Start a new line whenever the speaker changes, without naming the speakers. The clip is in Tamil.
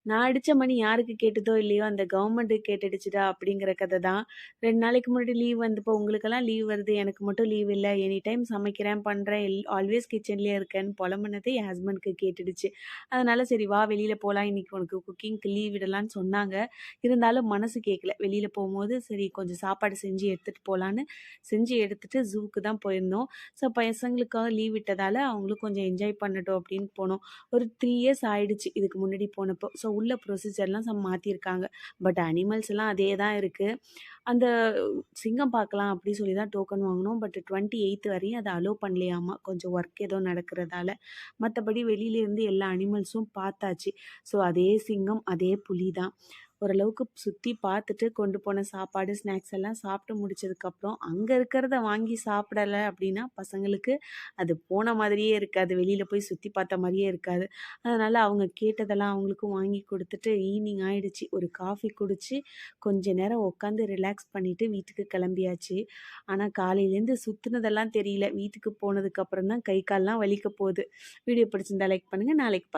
நான் அடிச்ச மணி யாருக்கு கேட்டுதோ இல்லையோ, அந்த கவர்மெண்ட்டுக்கு கேட்டுடுச்சுடா அப்படிங்கிற கதை தான். 2 நாளைக்கு முன்னாடி லீவ் வந்தப்போ, உங்களுக்கெல்லாம் லீவ் வருது, எனக்கு மட்டும் லீவ் இல்ல. எனி டைம் சமைக்கிறேன், பண்றேன், ஆல்வேஸ் கிச்சன்லயே இருக்கேன்னு பொலம்புனது என் ஹஸ்பண்ட்க்கு கேட்டுடுச்சு. அதனால சரி வா வெளியில போலாம், இன்னைக்கு உனக்கு குக்கிங்க்கு லீவ் விடலான்னு சொன்னாங்க. இருந்தாலும் மனசு கேட்கல. வெளியில போம்போது சரி கொஞ்சம் சாப்பாடு செஞ்சு எடுத்துட்டு போலான்னு, செஞ்சு எடுத்துட்டு ஜூக்கு தான் போயிருந்தோம். ஸோ பசங்களுக்காக லீவ் விட்டதால, அவங்களும் கொஞ்சம் என்ஜாய் பண்ணட்டும் அப்படின்னு போனோம். ஒரு 3 இயர்ஸ் ஆயிடுச்சு இதுக்கு முன்னாடி போனப்போ. ஸோ உள்ள ப்ரொசீஜர்லாம் மாத்தியிருக்காங்க. பட் அனிமல்ஸ் எல்லாம் அதே தான் இருக்கு. அந்த சிங்கம் பார்க்கலாம் அப்படி சொல்லி தான் டோக்கன் வாங்குனோம். பட் 28த் வரையும் அத அலோ பண்ணலையாமா. கொஞ்சம் ஒர்க் ஏதோ நடக்கிறதால. மத்தபடி வெளியிலேருந்து எல்லா அனிமல்ஸும் பார்த்தாச்சு. ஸோ அதே சிங்கம், அதே புலி தான். ஓரளவுக்கு சுத்தி பார்த்துட்டு கொண்டு போன சாப்பாடு, ஸ்நாக்ஸ் எல்லாம் சாப்பிட்டு முடிச்சதுக்கப்புறம், அங்க இருக்கிறத வாங்கி சாப்பிடல அப்படின்னா, பசங்களுக்கு அது போன மாதிரியே இருக்காது. வெளியில போய் சுத்தி பார்த்த மாரியே இருக்காது. அதனால அவங்க கேட்டதெல்லாம் அவங்களுக்கும் வாங்கி குடுத்துட்டு, ஈவ்னிங் ஆயிடுச்சு. ஒரு காஃபி குடிச்சு, கொஞ்ச நேரம் உட்காந்து ரிலாக்ஸ் பண்ணிட்டு வீட்டுக்கு கிளம்பியாச்சு. ஆனா காலையிலேருந்து சுத்துனதெல்லாம் தெரியல. வீட்டுக்கு போனதுக்கப்புறம் தான் கை, கால்லாம் வலிக்க போகுது. வீடியோ பிடிச்சிருந்தா லைக் பண்ணுங்க. நாளைக்கு